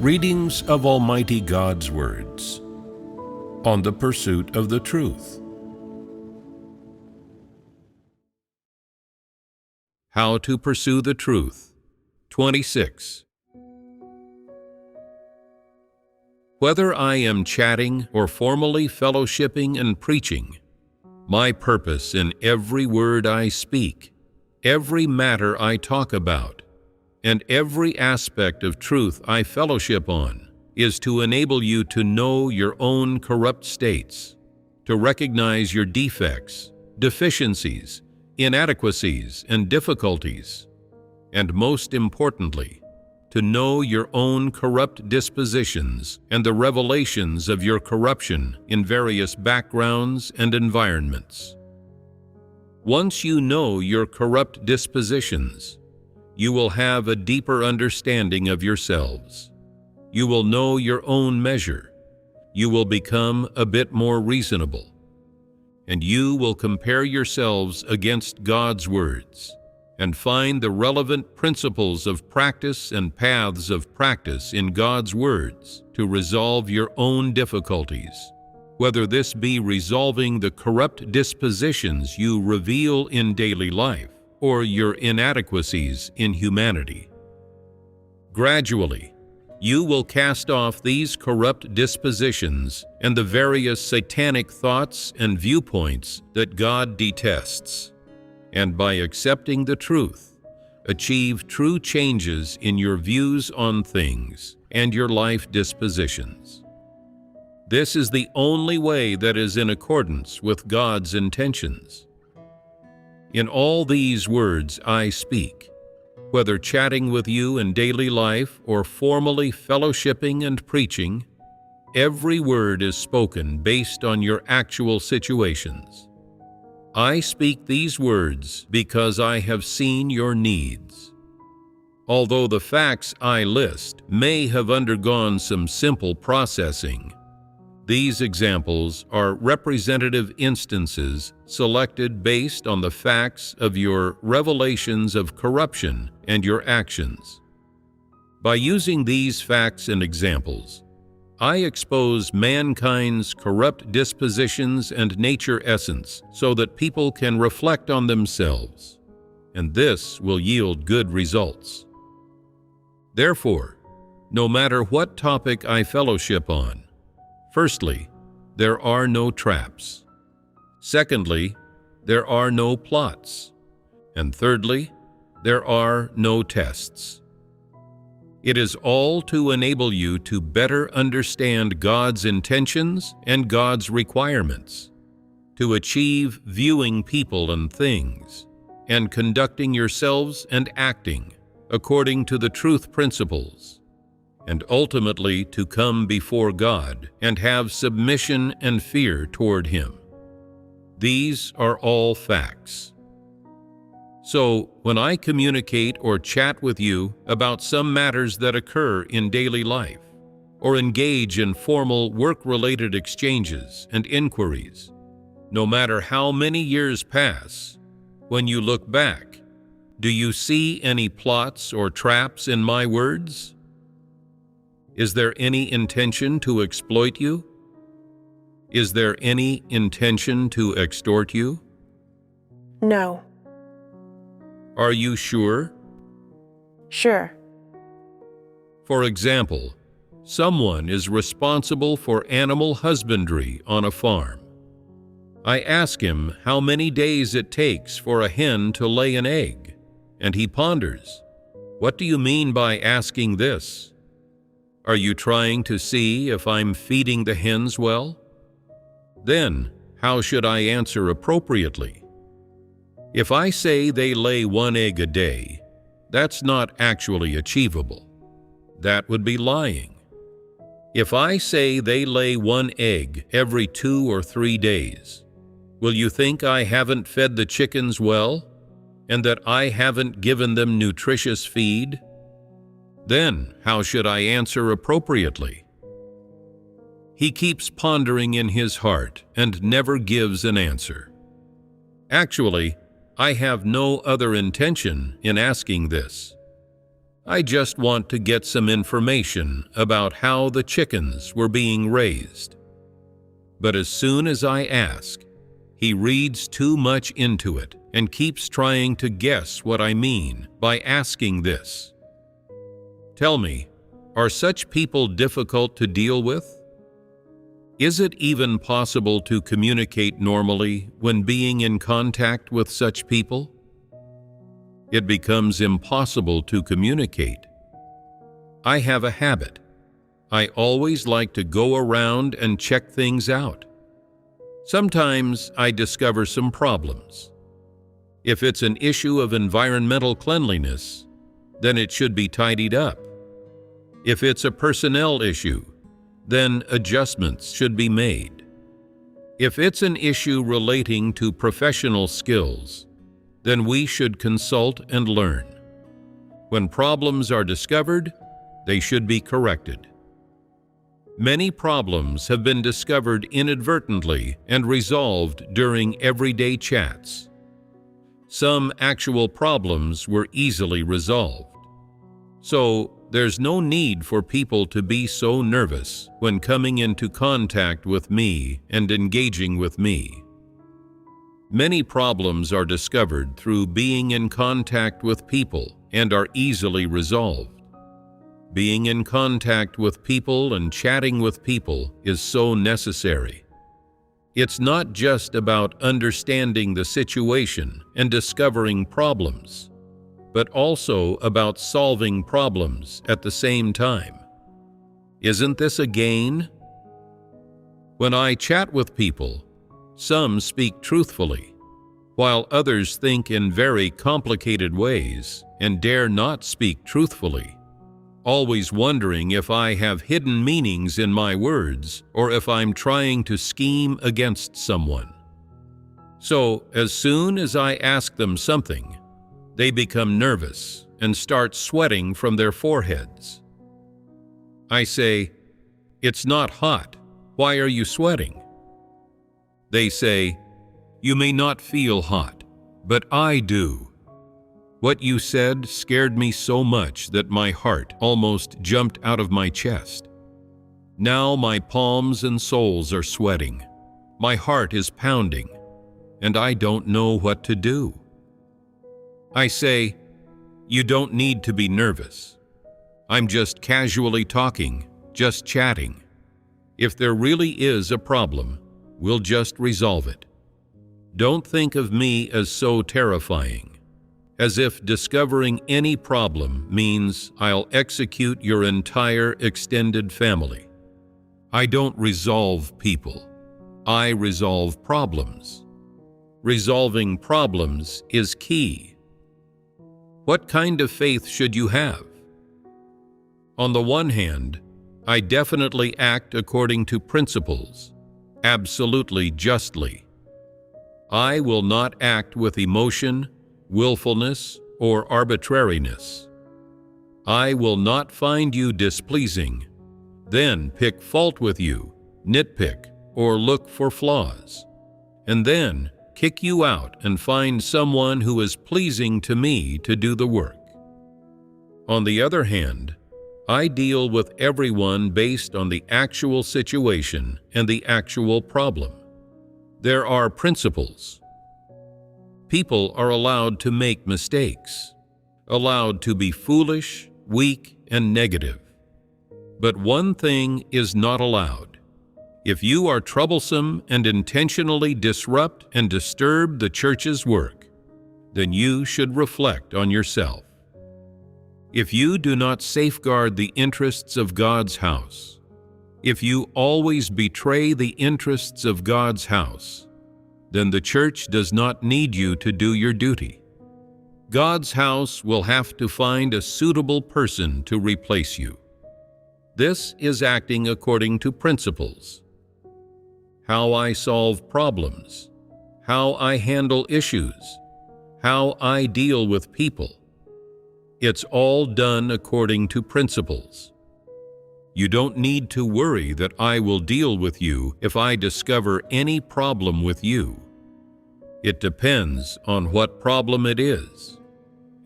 Readings of Almighty God's words on the pursuit of the truth. How to pursue the truth. 26. Whether I am chatting or formally fellowshipping and preaching, my purpose in every word I speak, every matter I talk about, and every aspect of truth I fellowship on is to enable you to know your own corrupt states, to recognize your defects, deficiencies, inadequacies, and difficulties, and most importantly, to know your own corrupt dispositions and the revelations of your corruption in various backgrounds and environments. Once you know your corrupt dispositions, you will have a deeper understanding of yourselves. You will know your own measure. You will become a bit more reasonable. And you will compare yourselves against God's words and find the relevant principles of practice and paths of practice in God's words to resolve your own difficulties, whether this be resolving the corrupt dispositions you reveal in daily life, or your inadequacies in humanity. Gradually, you will cast off these corrupt dispositions and the various satanic thoughts and viewpoints that God detests, and by accepting the truth, achieve true changes in your views on things and your life dispositions. This is the only way that is in accordance with God's intentions. In all these words I speak, whether chatting with you in daily life or formally fellowshipping and preaching, every word is spoken based on your actual situations. I speak these words because I have seen your needs. Although the facts I list may have undergone some simple processing, these examples are representative instances selected based on the facts of your revelations of corruption and your actions. By using these facts and examples, I expose mankind's corrupt dispositions and nature essence so that people can reflect on themselves, and this will yield good results. Therefore, no matter what topic I fellowship on, firstly, there are no traps. Secondly, there are no plots. And thirdly, there are no tests. It is all to enable you to better understand God's intentions and God's requirements, to achieve viewing people and things, and conducting yourselves and acting according to the truth principles, and ultimately to come before God and have submission and fear toward Him. These are all facts. So, when I communicate or chat with you about some matters that occur in daily life, or engage in formal work-related exchanges and inquiries, no matter how many years pass, when you look back, do you see any plots or traps in my words? Is there any intention to exploit you? Is there any intention to extort you? No. Are you sure? Sure. For example, someone is responsible for animal husbandry on a farm. I ask him how many days it takes for a hen to lay an egg, and he ponders. What do you mean by asking this? Are you trying to see if I'm feeding the hens well? Then, how should I answer appropriately? If I say they lay 1 egg a day, that's not actually achievable. That would be lying. If I say they lay 1 egg every 2 or 3 days, will you think I haven't fed the chickens well, and that I haven't given them nutritious feed? Then, how should I answer appropriately? He keeps pondering in his heart and never gives an answer. Actually, I have no other intention in asking this. I just want to get some information about how the chickens were being raised. But as soon as I ask, he reads too much into it and keeps trying to guess what I mean by asking this. Tell me, are such people difficult to deal with? Is it even possible to communicate normally when being in contact with such people? It becomes impossible to communicate. I have a habit. I always like to go around and check things out. Sometimes I discover some problems. If it's an issue of environmental cleanliness, then it should be tidied up. If it's a personnel issue, then adjustments should be made. If it's an issue relating to professional skills, then we should consult and learn. When problems are discovered, they should be corrected. Many problems have been discovered inadvertently and resolved during everyday chats. Some actual problems were easily resolved. So, there's no need for people to be so nervous when coming into contact with me and engaging with me. Many problems are discovered through being in contact with people and are easily resolved. Being in contact with people and chatting with people is so necessary. It's not just about understanding the situation and discovering problems, but also about solving problems at the same time. Isn't this a gain? When I chat with people, some speak truthfully, while others think in very complicated ways and dare not speak truthfully, always wondering if I have hidden meanings in my words or if I'm trying to scheme against someone. So, as soon as I ask them something, they become nervous and start sweating from their foreheads. I say, "It's not hot. Why are you sweating?" They say, "You may not feel hot, but I do. What you said scared me so much that my heart almost jumped out of my chest. Now my palms and soles are sweating. My heart is pounding, and I don't know what to do." I say, "You don't need to be nervous. I'm just casually talking, just chatting. If there really is a problem, we'll just resolve it. Don't think of me as so terrifying, as if discovering any problem means I'll execute your entire extended family. I don't resolve people. I resolve problems. Resolving problems is key. What kind of faith should you have? On the one hand, I definitely act according to principles, absolutely justly. I will not act with emotion, willfulness, or arbitrariness. I will not find you displeasing, then pick fault with you, nitpick, or look for flaws, and then kick you out and find someone who is pleasing to me to do the work. On the other hand, I deal with everyone based on the actual situation and the actual problem. There are principles. People are allowed to make mistakes, allowed to be foolish, weak, and negative. But one thing is not allowed. If you are troublesome and intentionally disrupt and disturb the church's work, then you should reflect on yourself. If you do not safeguard the interests of God's house, if you always betray the interests of God's house, then the church does not need you to do your duty. God's house will have to find a suitable person to replace you. This is acting according to principles. How I solve problems, how I handle issues, how I deal with people. It's all done according to principles. You don't need to worry that I will deal with you if I discover any problem with you. It depends on what problem it is.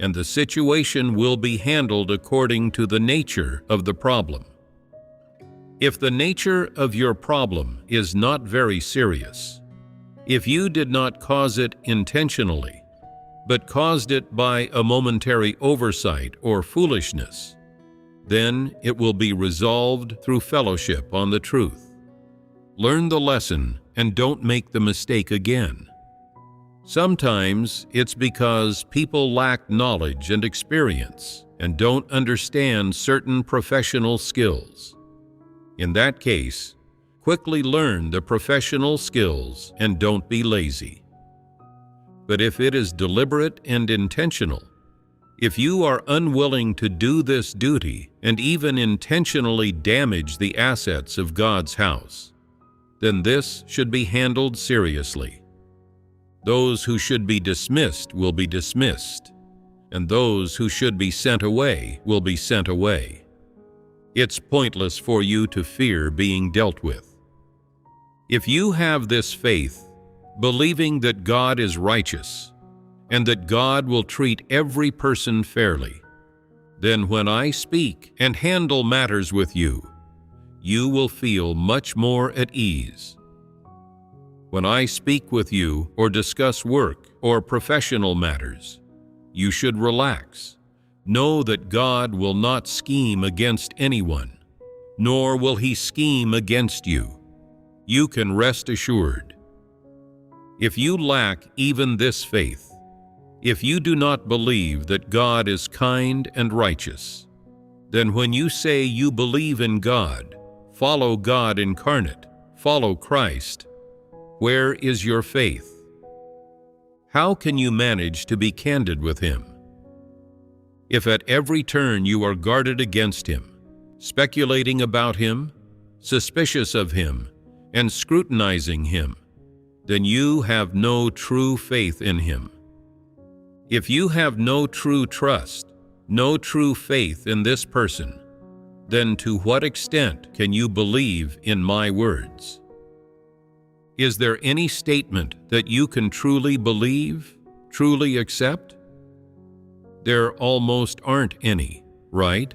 and the situation will be handled according to the nature of the problem. If the nature of your problem is not very serious, if you did not cause it intentionally, but caused it by a momentary oversight or foolishness, then it will be resolved through fellowship on the truth. Learn the lesson and don't make the mistake again. Sometimes it's because people lack knowledge and experience and don't understand certain professional skills. In that case, quickly learn the professional skills and don't be lazy. But if it is deliberate and intentional, if you are unwilling to do this duty and even intentionally damage the assets of God's house, then this should be handled seriously. Those who should be dismissed will be dismissed, and those who should be sent away will be sent away. It's pointless for you to fear being dealt with. If you have this faith, believing that God is righteous and that God will treat every person fairly, then when I speak and handle matters with you, you will feel much more at ease. When I speak with you or discuss work or professional matters, you should relax. Know that God will not scheme against anyone, nor will He scheme against you. You can rest assured. If you lack even this faith, if you do not believe that God is kind and righteous, then when you say you believe in God, follow God incarnate, follow Christ, where is your faith? How can you manage to be candid with Him? If at every turn you are guarded against Him, speculating about Him, suspicious of Him, and scrutinizing Him, then you have no true faith in Him. If you have no true trust, no true faith in this person, then to what extent can you believe in my words? Is there any statement that you can truly believe, truly accept? There almost aren't any, right?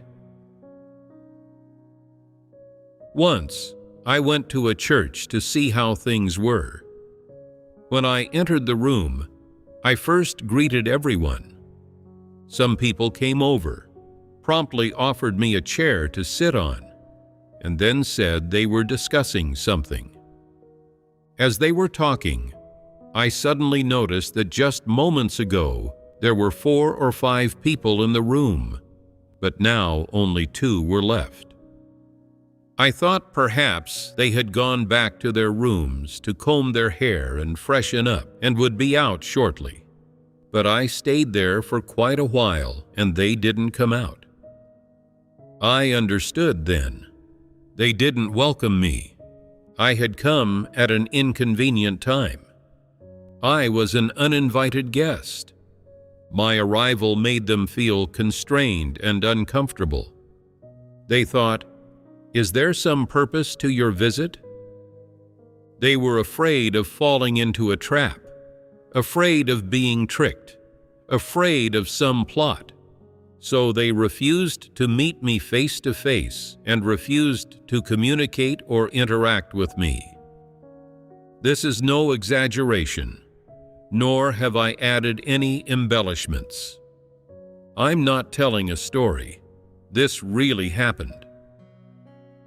Once, I went to a church to see how things were. When I entered the room, I first greeted everyone. Some people came over, promptly offered me a chair to sit on, and then said they were discussing something. As they were talking, I suddenly noticed that just moments ago there were 4 or 5 people in the room, but now only 2 were left. I thought perhaps they had gone back to their rooms to comb their hair and freshen up and would be out shortly. But I stayed there for quite a while and they didn't come out. I understood then. They didn't welcome me. I had come at an inconvenient time. I was an uninvited guest. My arrival made them feel constrained and uncomfortable. They thought, "Is there some purpose to your visit?" They were afraid of falling into a trap, afraid of being tricked, afraid of some plot. So they refused to meet me face to face and refused to communicate or interact with me. This is no exaggeration, nor have I added any embellishments. I'm not telling a story. This really happened.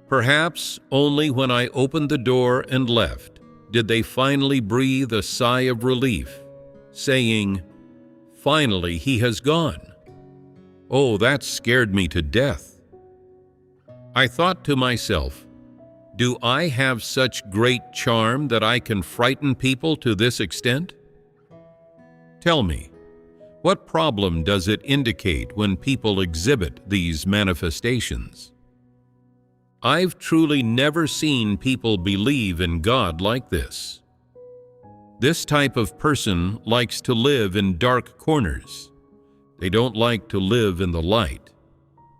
Perhaps only when I opened the door and left did they finally breathe a sigh of relief, saying, "Finally, he has gone." Oh, that scared me to death. I thought to myself, do I have such great charm that I can frighten people to this extent? Tell me, what problem does it indicate when people exhibit these manifestations? I've truly never seen people believe in God like this. This type of person likes to live in dark corners. They don't like to live in the light,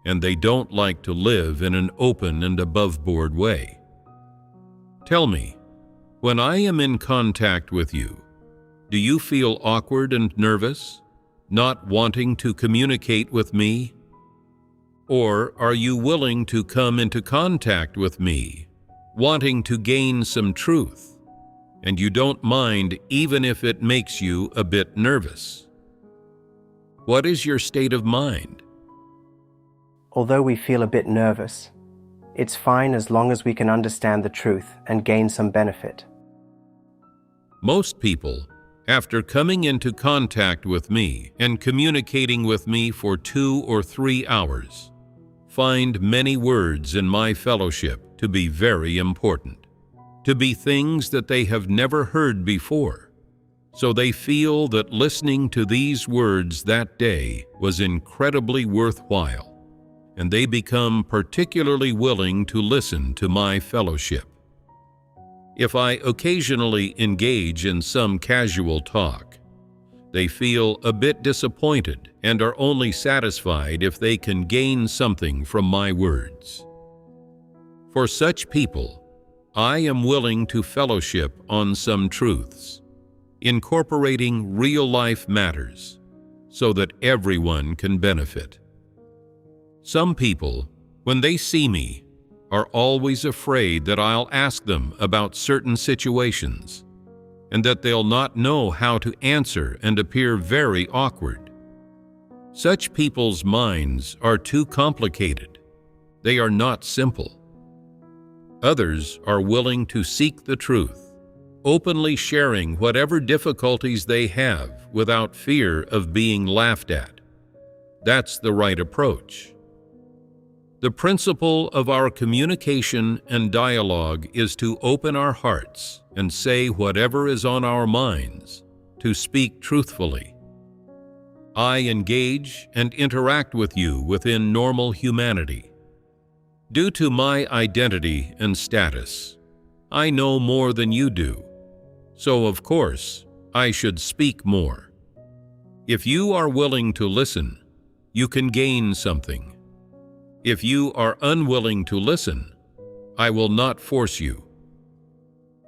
and they don't like to live in an open and above-board way. Tell me, when I am in contact with you, do you feel awkward and nervous? not wanting to communicate with me? Or are you willing to come into contact with me, wanting to gain some truth, and you don't mind even if it makes you a bit nervous? What is your state of mind? Although we feel a bit nervous, it's fine as long as we can understand the truth and gain some benefit. Most people, after coming into contact with me and communicating with me for 2 or 3 hours, find many words in my fellowship to be very important, to be things that they have never heard before. So they feel that listening to these words that day was incredibly worthwhile, and they become particularly willing to listen to my fellowship. If I occasionally engage in some casual talk, they feel a bit disappointed and are only satisfied if they can gain something from my words. For such people, I am willing to fellowship on some truths, incorporating real-life matters so that everyone can benefit. Some people, when they see me, are always afraid that I'll ask them about certain situations and that they'll not know how to answer and appear very awkward. Such people's minds are too complicated. They are not simple. Others are willing to seek the truth, openly sharing whatever difficulties they have without fear of being laughed at. That's the right approach. The principle of our communication and dialogue is to open our hearts and say whatever is on our minds, to speak truthfully. I engage and interact with you within normal humanity. Due to my identity and status, I know more than you do, so of course I should speak more. If you are willing to listen, you can gain something. If you are unwilling to listen, I will not force you.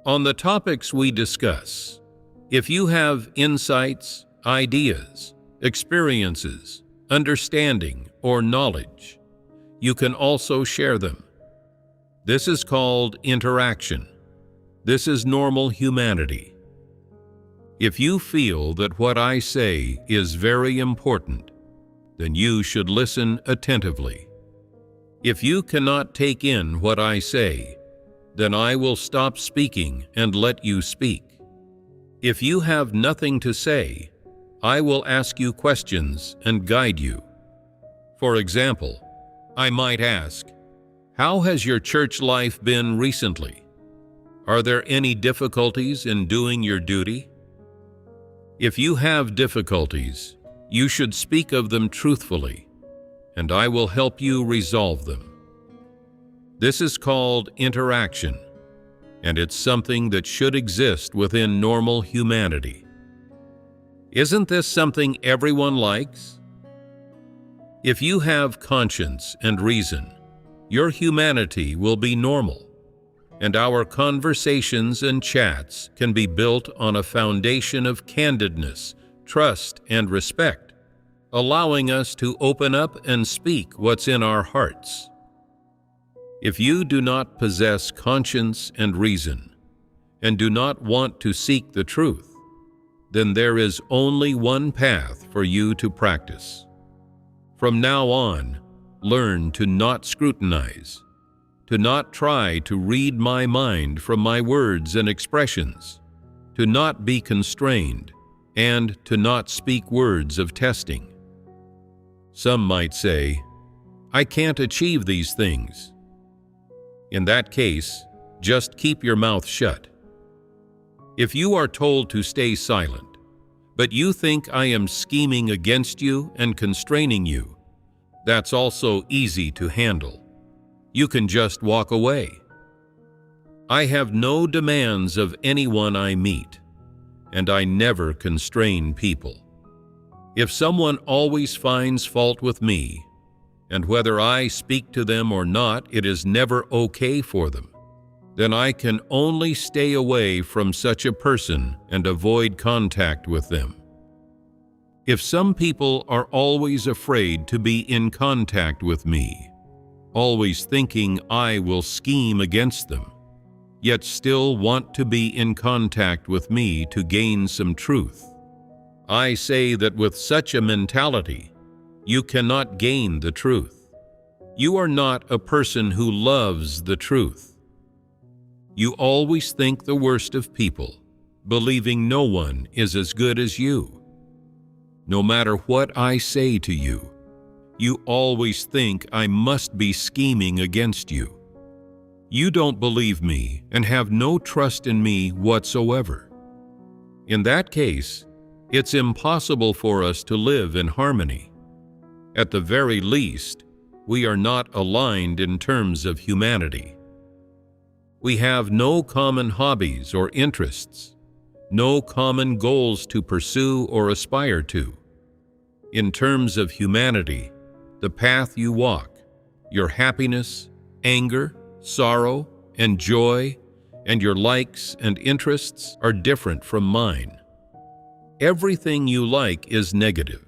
On the topics we discuss, if you have insights, ideas, experiences, understanding, or knowledge, you can also share them. This is called interaction. This is normal humanity. If you feel that what I say is very important, then you should listen attentively. If you cannot take in what I say, then I will stop speaking and let you speak. If you have nothing to say, I will ask you questions and guide you. For example, I might ask, how has your church life been recently? Are there any difficulties in doing your duty? If you have difficulties, you should speak of them truthfully, and I will help you resolve them. This is called interaction, and it's something that should exist within normal humanity. Isn't this something everyone likes? If you have conscience and reason, your humanity will be normal, and our conversations and chats can be built on a foundation of candidness, trust, and respect, allowing us to open up and speak what's in our hearts. If you do not possess conscience and reason, and do not want to seek the truth, then there is only one path for you to practice. From now on, learn to not scrutinize, to not try to read my mind from my words and expressions, to not be constrained, and to not speak words of testing. Some might say, I can't achieve these things. In that case, just keep your mouth shut. If you are told to stay silent, but you think I am scheming against you and constraining you, that's also easy to handle. You can just walk away. I have no demands of anyone I meet, and I never constrain people. If someone always finds fault with me, and whether I speak to them or not, it is never okay for them, then I can only stay away from such a person and avoid contact with them. If some people are always afraid to be in contact with me, always thinking I will scheme against them, yet still want to be in contact with me to gain some truth, I say that with such a mentality, you cannot gain the truth. You are not a person who loves the truth. You always think the worst of people, believing no one is as good as you. No matter what I say to you, you always think I must be scheming against you. You don't believe me and have no trust in me whatsoever. In that case, it's impossible for us to live in harmony. At the very least, we are not aligned in terms of humanity. We have no common hobbies or interests, no common goals to pursue or aspire to. In terms of humanity, the path you walk, your happiness, anger, sorrow, and joy, and your likes and interests are different from mine. Everything you like is negative,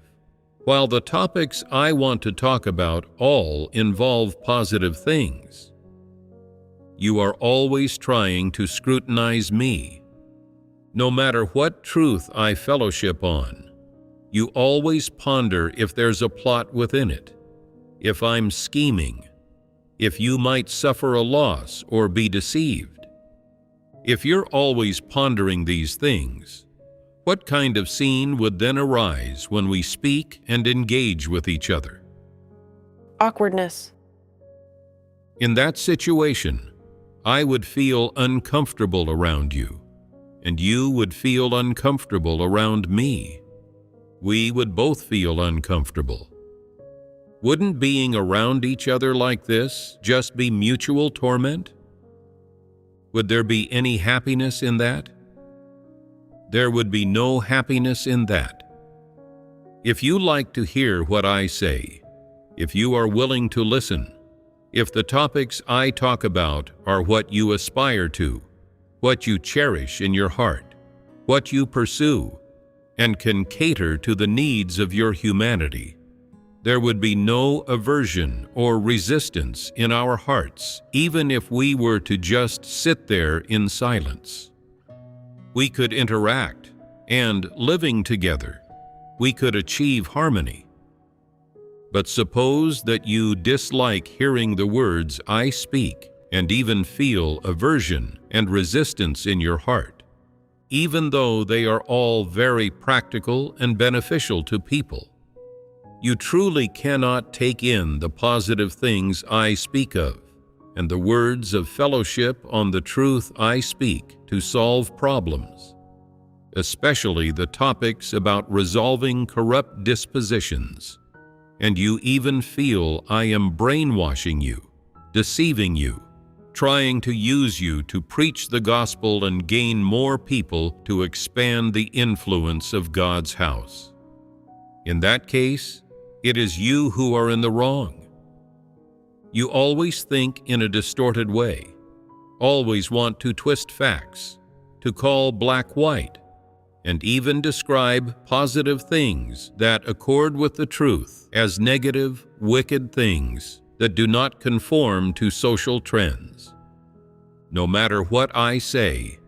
while the topics I want to talk about all involve positive things. You are always trying to scrutinize me. No matter what truth I fellowship on, you always ponder if there's a plot within it, if I'm scheming, if you might suffer a loss or be deceived. If you're always pondering these things, what kind of scene would then arise when we speak and engage with each other? Awkwardness. In that situation, I would feel uncomfortable around you, and you would feel uncomfortable around me. We would both feel uncomfortable. Wouldn't being around each other like this just be mutual torment? Would there be any happiness in that? There would be no happiness in that. If you like to hear what I say, if you are willing to listen, if the topics I talk about are what you aspire to, what you cherish in your heart, what you pursue, and can cater to the needs of your humanity, there would be no aversion or resistance in our hearts, even if we were to just sit there in silence. We could interact, and living together, we could achieve harmony. But suppose that you dislike hearing the words I speak and even feel aversion and resistance in your heart, even though they are all very practical and beneficial to people. You truly cannot take in the positive things I speak of and the words of fellowship on the truth I speak to solve problems, especially the topics about resolving corrupt dispositions, and you even feel I am brainwashing you, deceiving you, trying to use you to preach the gospel and gain more people to expand the influence of God's house. In that case, it is you who are in the wrong. You always think in a distorted way, always want to twist facts, to call black white, and even describe positive things that accord with the truth as negative, wicked things that do not conform to social trends. No matter what I say,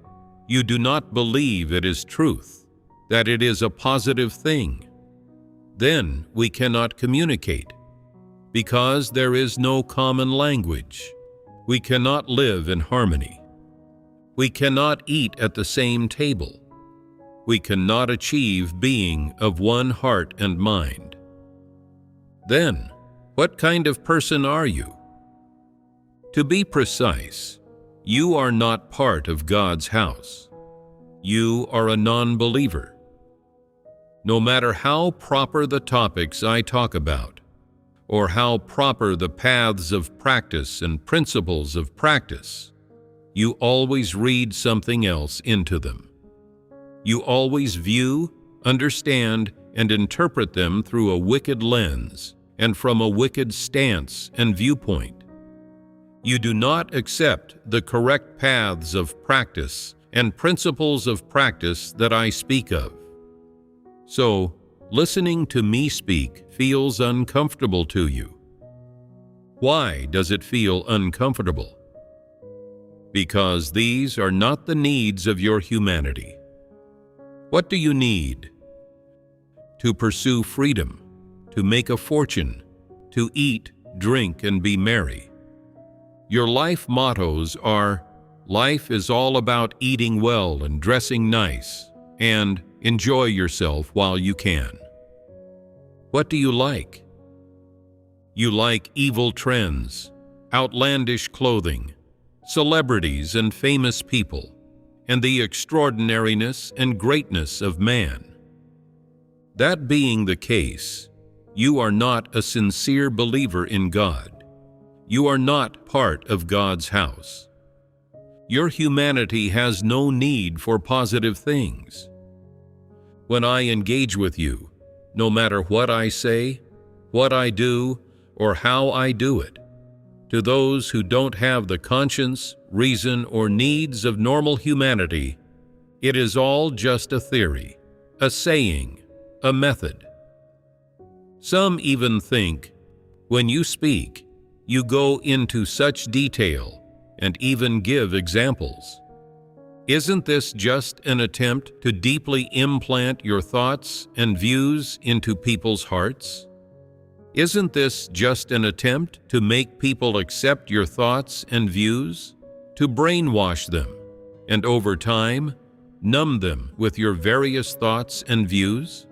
you do not believe it is truth, that it is a positive thing. Then we cannot communicate. Because there is no common language, we cannot live in harmony. We cannot eat at the same table. We cannot achieve being of one heart and mind. Then, what kind of person are you? To be precise, you are not part of God's house. You are a non-believer. No matter how proper the topics I talk about, or how proper the paths of practice and principles of practice, you always read something else into them. You always view, understand, and interpret them through a wicked lens and from a wicked stance and viewpoint. You do not accept the correct paths of practice and principles of practice that I speak of. So, listening to me speak feels uncomfortable to you. Why does it feel uncomfortable? Because these are not the needs of your humanity. What do you need? To pursue freedom, to make a fortune, to eat, drink, and be merry. Your life mottos are, life is all about eating well and dressing nice, and enjoy yourself while you can. What do you like? You like evil trends, outlandish clothing, celebrities and famous people, and the extraordinariness and greatness of man. That being the case, you are not a sincere believer in God. You are not part of God's house. Your humanity has no need for positive things. When I engage with you, no matter what I say, what I do, or how I do it, to those who don't have the conscience, reason, or needs of normal humanity, it is all just a theory, a saying, a method. Some even think, when you speak, you go into such detail and even give examples. Isn't this just an attempt to deeply implant your thoughts and views into people's hearts? Isn't this just an attempt to make people accept your thoughts and views, to brainwash them, and over time, numb them with your various thoughts and views?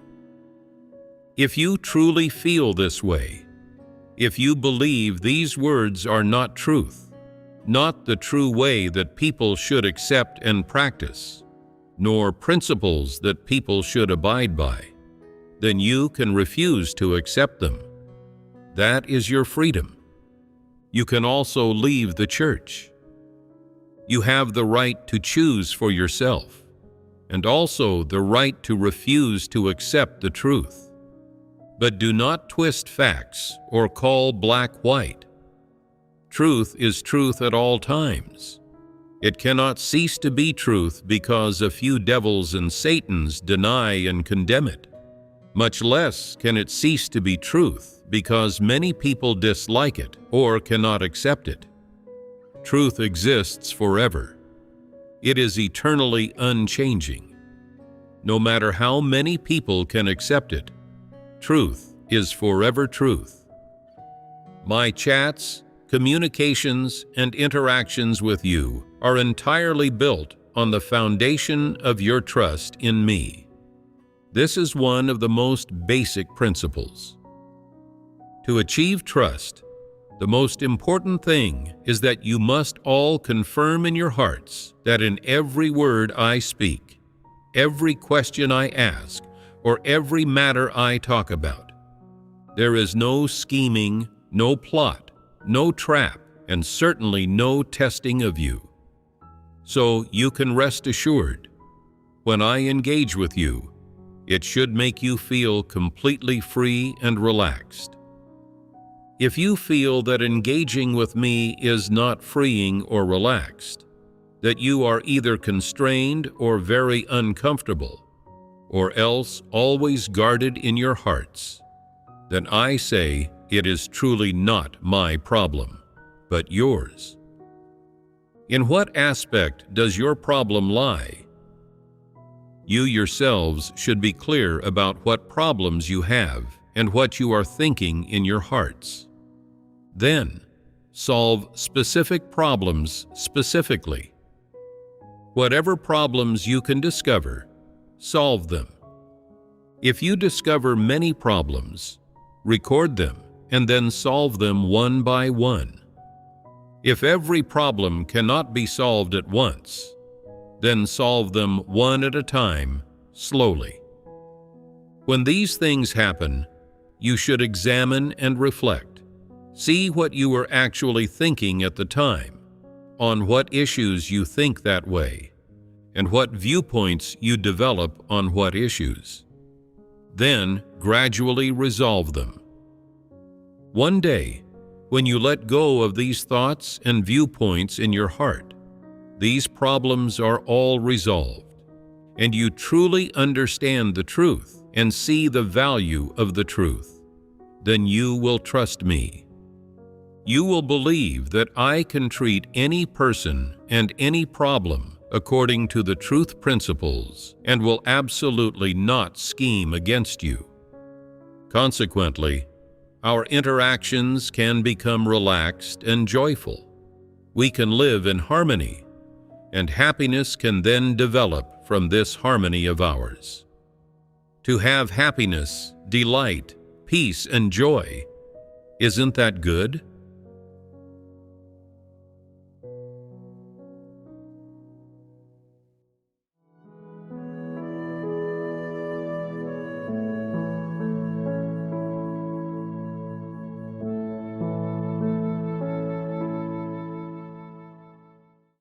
If you truly feel this way, if you believe these words are not truth, not the true way that people should accept and practice, nor principles that people should abide by, then you can refuse to accept them. That is your freedom. You can also leave the church. You have the right to choose for yourself, and also the right to refuse to accept the truth. But do not twist facts or call black white. Truth is truth at all times. It cannot cease to be truth because a few devils and Satans deny and condemn it. Much less can it cease to be truth because many people dislike it or cannot accept it. Truth exists forever. It is eternally unchanging. No matter how many people can accept it, truth is forever truth. My chats, communications, and interactions with you are entirely built on the foundation of your trust in me. This is one of the most basic principles. To achieve trust, the most important thing is that you must all confirm in your hearts that in every word I speak, every question I ask, or every matter I talk about, there is no scheming, no plot, no trap, and certainly no testing of you. So you can rest assured, when I engage with you, it should make you feel completely free and relaxed. If you feel that engaging with me is not freeing or relaxed, that you are either constrained or very uncomfortable, or else always guarded in your hearts, then I say it is truly not my problem, but yours. In what aspect does your problem lie? You yourselves should be clear about what problems you have and what you are thinking in your hearts. Then, solve specific problems specifically. Whatever problems you can discover, solve them. If you discover many problems, record them and then solve them one by one. If every problem cannot be solved at once, then solve them one at a time, slowly. When these things happen, you should examine and reflect. See what you were actually thinking at the time, on what issues you think that way, and what viewpoints you develop on what issues. Then gradually resolve them. One day, when you let go of these thoughts and viewpoints in your heart, these problems are all resolved, and you truly understand the truth, and see the value of the truth, then you will trust me. You will believe that I can treat any person and any problem according to the truth principles and will absolutely not scheme against you. Consequently, our interactions can become relaxed and joyful. We can live in harmony, and happiness can then develop from this harmony of ours. To have happiness, delight, peace, and joy, isn't that good?